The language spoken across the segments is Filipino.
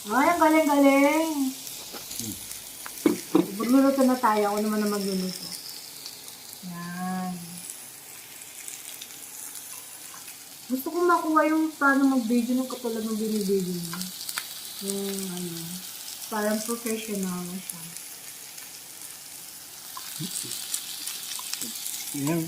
Ay, ang galing-galing. Magluluto na tayo. Ako naman na magluluto. Yan. Gusto ko makuha yung paano mag-video ng katulad ng binibideo niya. Yung ano, parang professional na siya. Yan.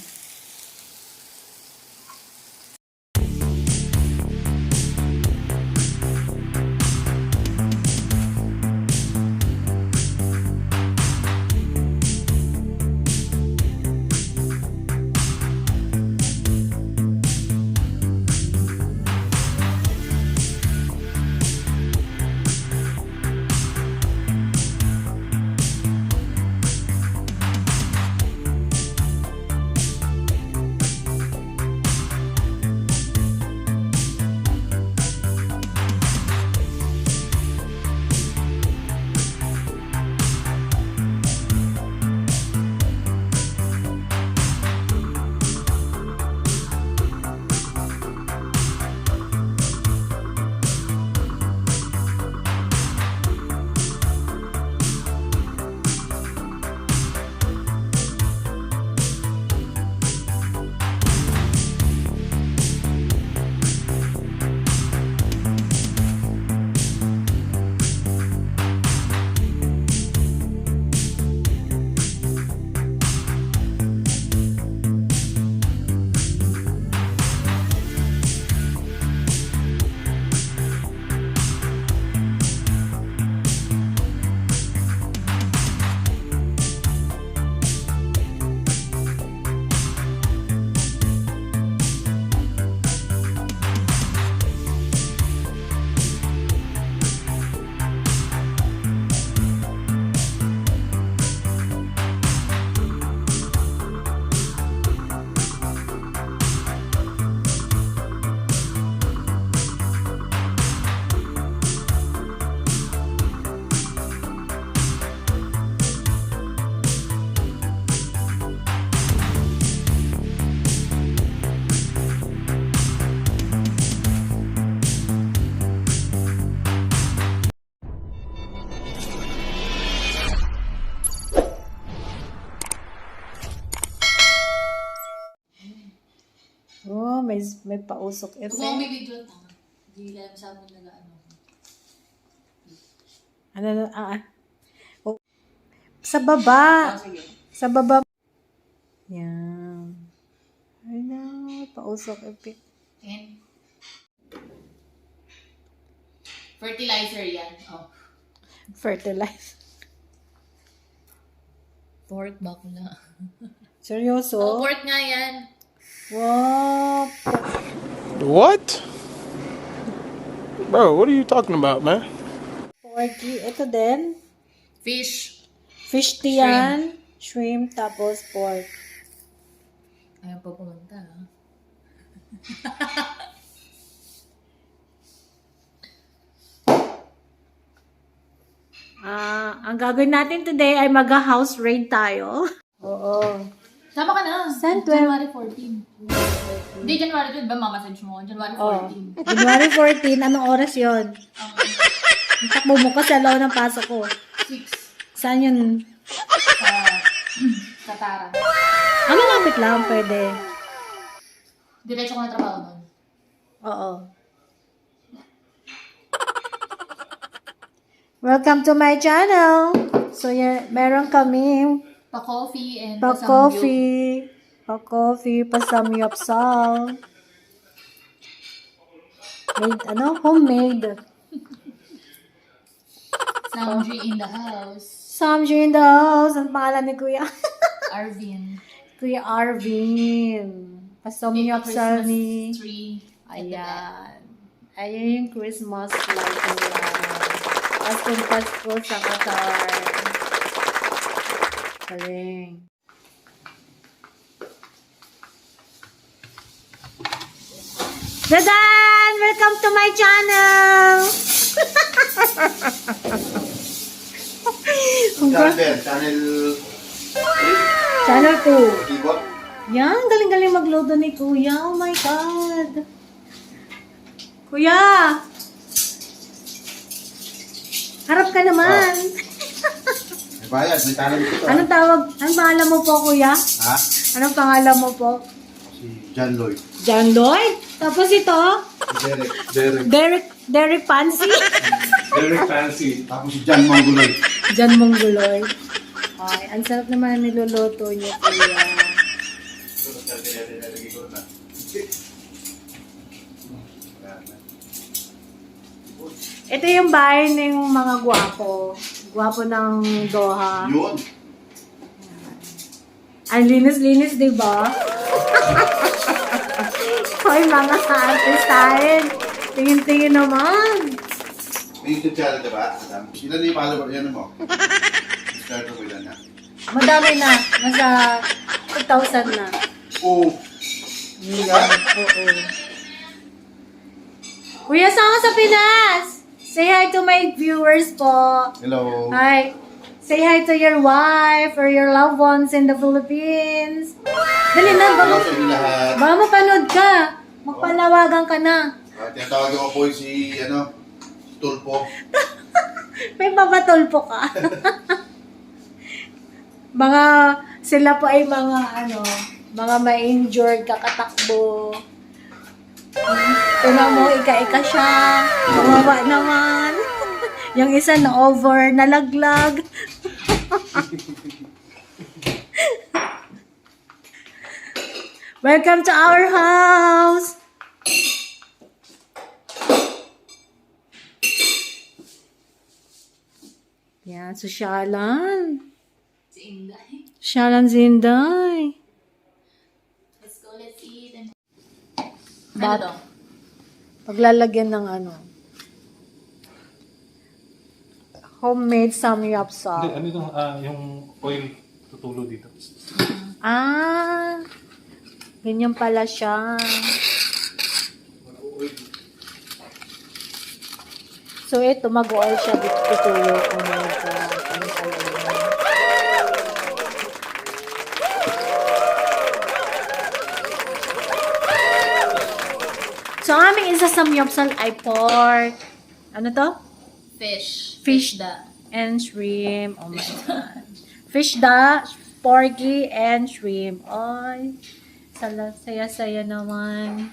Oh, may pausok ito. Kung may video ito, hindi lang sa amin na ano. Ano na, Oh. Sa baba. Sige. Sa baba. Yan. Ay na, pausok ito. And fertilizer yan. Oh. Fertilize. Pork bakla. Seryoso? Oh, pork nga yan. Wow. What? Bro, what are you talking about, man? Porky. Ito din. Fish. Fish tiyan. Shrimp. Tapos pork. Ayaw pa pumunta, ha? Ang gagawin natin today ay mag-house raid tayo. Oo. Sama ka na. Saan? January 14. Hindi, January 12 ba mamassage mo? January 14. January 14. Anong oras yon? Takbo mo kasi alaw ng pasok ko. 6. Saan yun? Sa Tara. Ano lapit lang, pwede. Diretso ko na trabaho nun. Oo. Welcome to my channel. So, meron kami Pa-coffee and pa-coffee, pa-samyupsal. Homemade. Samji in the house. Samji in the house. Ang pangalan ni Kuya? Arvin. Kuya Arvin. Pa-samyupsal ni... Tree. Ayan. Ayan yung Christmas light nila. Pasko sa Qatar. Galing. Dadan! Welcome to my channel! Channel 2. Yan, galing-galing maglodo ni Kuya. Oh my God. Kuya! ka naman. May bayad, may talent ko to. Anong tawag? Anong pangalan mo po, kuya? Ha? Anong pangalan mo po? Si John Lloyd. John Lloyd? Tapos ito? Si Derek Pansy? Derek Fancy. Tapos si John Mongoloy. John Mongoloy. Ay, ang sarap naman niluluto niyo, kuya. Ito yung bahay ng mga gwapo. Gwapo ng Doha. Yun. Ang linis-linis, di ba? Hoy, mga artistahin. Tingin-tingin naman. May YouTube channel, diba? Adam? Ilan yung follower? Yan mo. Start ko ilan na. Madami na. Nasa 2,000 na. Oo. Yan. Oo. Kuya, saan ka sa Pinas? Say hi to my viewers po. Hello. Hi. Say hi to your wife or your loved ones in the Philippines. Dali na, Hello sa inyo lahat. baka mapanood ka. Magpalawagan ka na. Tinatawag ko po si, si Tulpo. May pabatulpo ka. Mga, sila po ay mga ma-injured, kakatakbo. Tinan mo, ika-ika siya. Kawawa naman. Yung isa na over, nalaglag. Welcome to our house. Yan, sosyalan. Si Inday. Sosyalan si Inday. Let's go, let's eat. And... Bat- Ano to? Paglalagyan ng homemade samyapsal. Ano itong yung oil tutulo dito? Ah, ganyan pala siya. So ito, mag-oil siya dito tutulo kung ano pala yun. So ang aming isa samyapsal ay pork. Ano to? Fish. Fish da. And shrimp. Oh my God. Fish da, porky, and shrimp. Ay, saya-saya naman.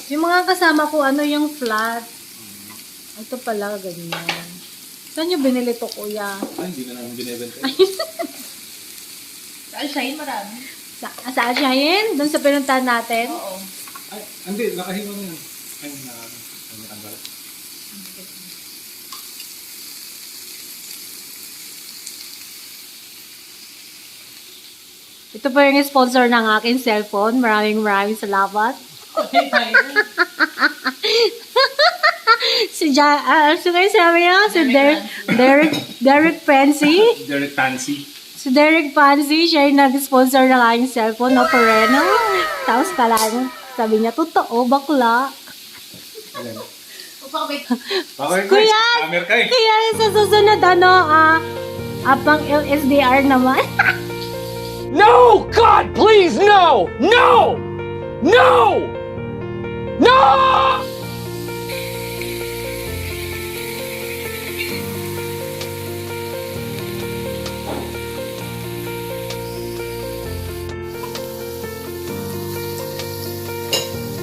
Yung mga kasama ko, ano yung flat? Ito pala, ganyan. Saan nyo binili to, kuya? Ay, hindi na namin binibenta. Sa Alshain, marami. Sa Asyahin? Doon sa pinuntahan natin? Oo. Ay, hindi, nakahiwa na yun. Ay, natanggal. Ito po yung sponsor ng aking cellphone. Maraming salamat. Si kayo sabi niya? Si Derek Pansy. Derek Fancy. Si Derek Pansy, siya yung nag-sponsor ng aking cellphone, no, Pereno. Tapos talagang sabi niya, totoo, bakla. Upakabit. Okay, guys. Kuya! Camera ka eh. Kaya sa susunod, apang LSDR naman. No! God, please, no! No! No! No!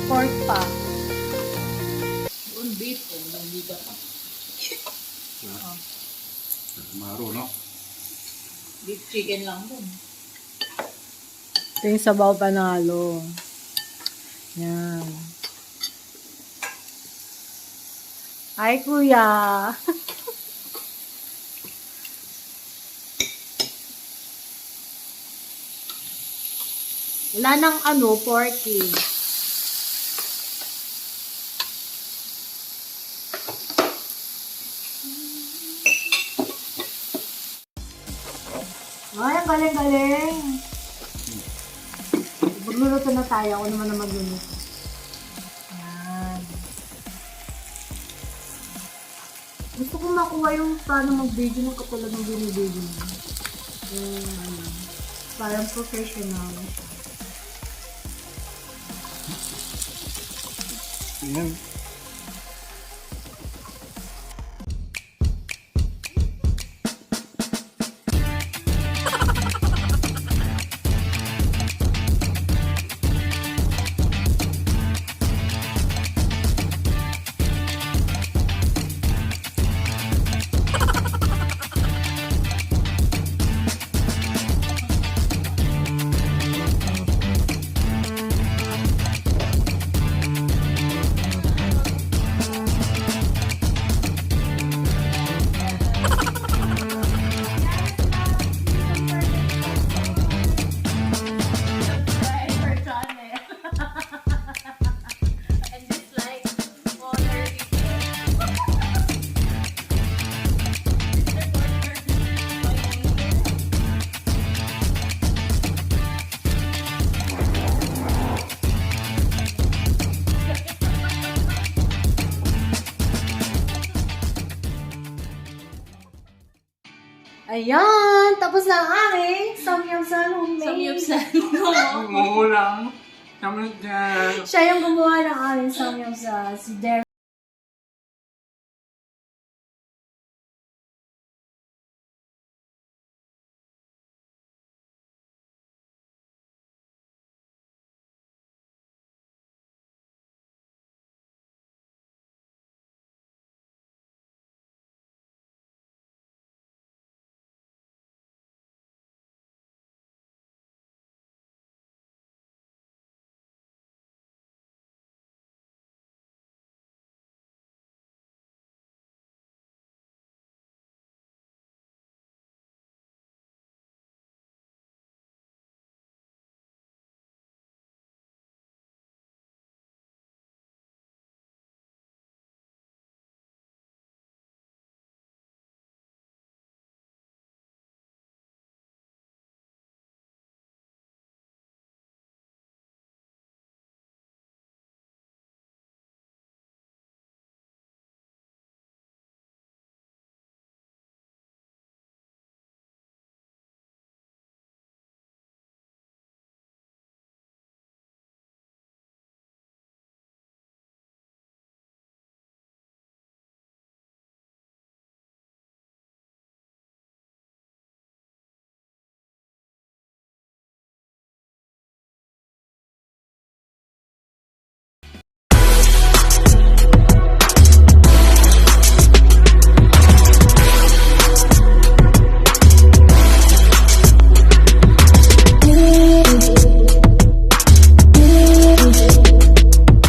Pork pa. Doon beef. Hindi ka pa. Maro, no? Beef chicken lang doon. Ito yung sabaw panalo. Yan. Ay, kuya. Wala nang porky. Ay, ang galing-galing. Magluluto na tayo. Ako naman na magluluto. Yan. Gusto ko makuha yung paano mag-video ng katulad ng binibideo mo. Yung Parang professional. Tingnan. For channel. And dislike all our videos. Ayan! Tapos na ang aming samyamsan homemade. Samyupsan. Umuulang. Kamulat dyan. Siya yung gumawa ng aming samyamsan. Si Derek.